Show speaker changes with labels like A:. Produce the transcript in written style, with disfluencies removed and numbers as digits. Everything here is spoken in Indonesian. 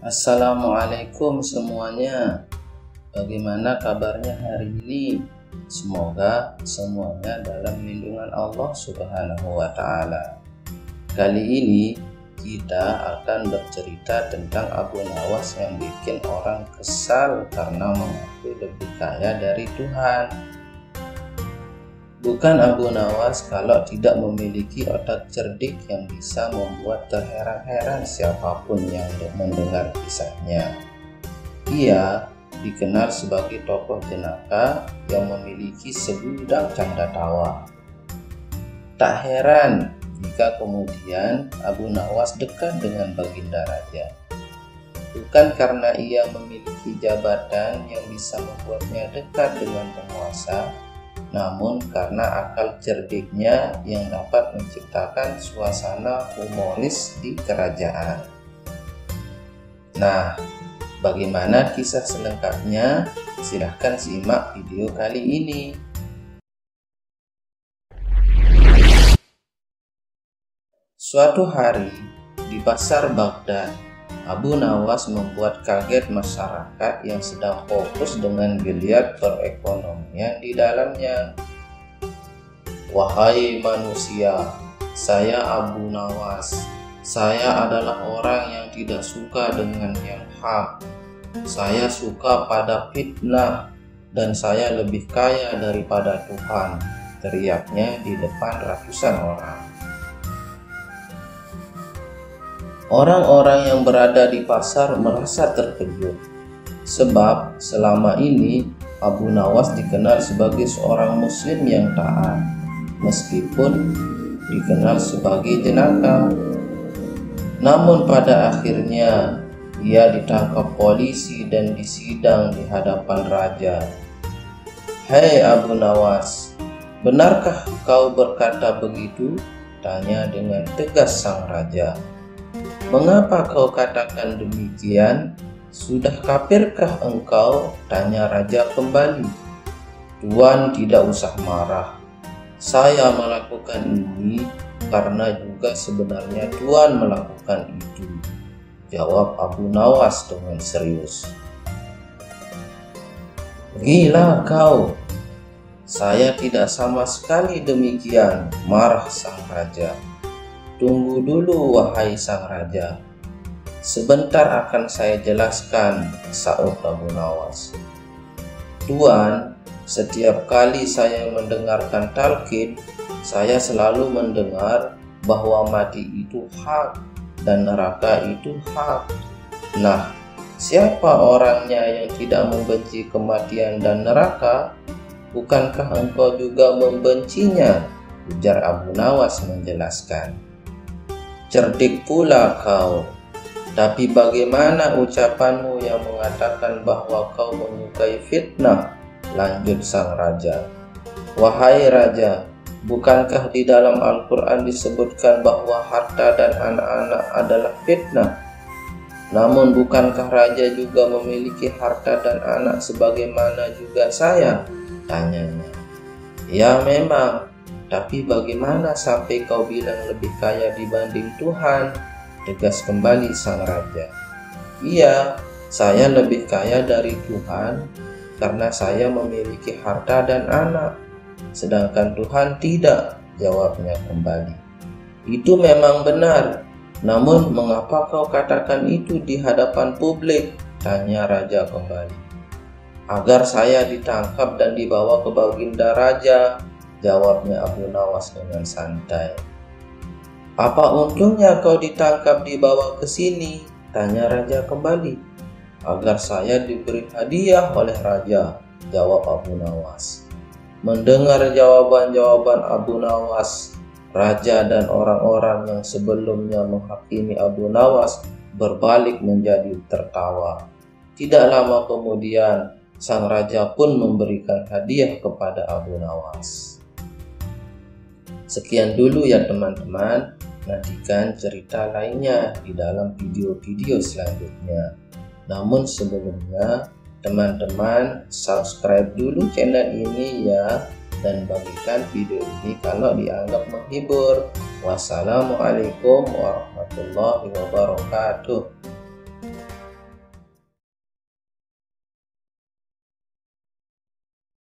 A: Assalamualaikum semuanya. Bagaimana kabarnya hari ini? Semoga semuanya dalam lindungan Allah Subhanahu wa Ta'ala. Kali ini kita akan bercerita tentang Abu Nawas yang bikin orang kesal karena mengaku lebih kaya dari Tuhan. Bukan Abu Nawas kalau tidak memiliki otak cerdik yang bisa membuat terheran-heran siapapun yang mendengar kisahnya. Ia dikenal sebagai tokoh jenaka yang memiliki segudang canda tawa. Tak heran jika kemudian Abu Nawas dekat dengan Baginda Raja. Bukan karena ia memiliki jabatan yang bisa membuatnya dekat dengan penguasa, namun karena akal cerdiknya yang dapat menciptakan suasana humoris di kerajaan. Nah, bagaimana kisah selengkapnya? Silahkan simak video kali ini. Suatu hari di pasar Baghdad, Abu Nawas membuat kaget masyarakat yang sedang fokus dengan geliat perekonomian di dalamnya. "Wahai manusia, saya Abu Nawas. Saya adalah orang yang tidak suka dengan yang hak. Saya suka pada fitnah dan saya lebih kaya daripada Tuhan," teriaknya di depan ratusan orang. Orang-orang yang berada di pasar merasa terkejut, sebab selama ini Abu Nawas dikenal sebagai seorang muslim yang taat, meskipun dikenal sebagai jenaka. Namun pada akhirnya ia ditangkap polisi dan disidang di hadapan raja. "Hei Abu Nawas, benarkah kau berkata begitu?" tanya dengan tegas sang raja. "Mengapa kau katakan demikian? Sudah kafirkah engkau?" tanya raja kembali. "Tuan tidak usah marah. Saya melakukan ini karena juga sebenarnya Tuan melakukan itu," jawab Abu Nawas dengan serius. "Gila kau." "Saya tidak sama sekali demikian," marah sang raja. "Tunggu dulu wahai sang raja. Sebentar akan saya jelaskan," sahut Abu Nawas. "Tuan, setiap kali saya mendengarkan talqin, saya selalu mendengar bahwa mati itu hak dan neraka itu hak. Nah, siapa orangnya yang tidak membenci kematian dan neraka? Bukankah engkau juga membencinya?" ujar Abu Nawas menjelaskan. "Cerdik pula kau. Tapi bagaimana ucapanmu yang mengatakan bahwa kau menyukai fitnah?" lanjut sang raja. "Wahai raja, bukankah di dalam Al-Quran disebutkan bahwa harta dan anak-anak adalah fitnah? Namun bukankah raja juga memiliki harta dan anak sebagaimana juga saya?" tanyanya. "Ya memang. Tapi bagaimana sampai kau bilang lebih kaya dibanding Tuhan?" tegas kembali sang raja. "Iya, saya lebih kaya dari Tuhan karena saya memiliki harta dan anak, sedangkan Tuhan tidak," jawabnya kembali. "Itu memang benar. Namun mengapa kau katakan itu di hadapan publik?" tanya raja kembali. "Agar saya ditangkap dan dibawa ke Baginda Raja," jawabnya Abu Nawas dengan santai. "Apa untungnya kau ditangkap dibawa ke sini?" tanya raja kembali. "Agar saya diberi hadiah oleh raja," jawab Abu Nawas. Mendengar jawaban-jawaban Abu Nawas, raja dan orang-orang yang sebelumnya menghakimi Abu Nawas berbalik menjadi tertawa. Tidak lama kemudian, sang raja pun memberikan hadiah kepada Abu Nawas. Sekian dulu ya teman-teman, nantikan cerita lainnya di dalam video-video selanjutnya. Namun sebelumnya, teman-teman subscribe dulu channel ini ya, dan bagikan video ini kalau dianggap menghibur. Wassalamualaikum warahmatullahi wabarakatuh.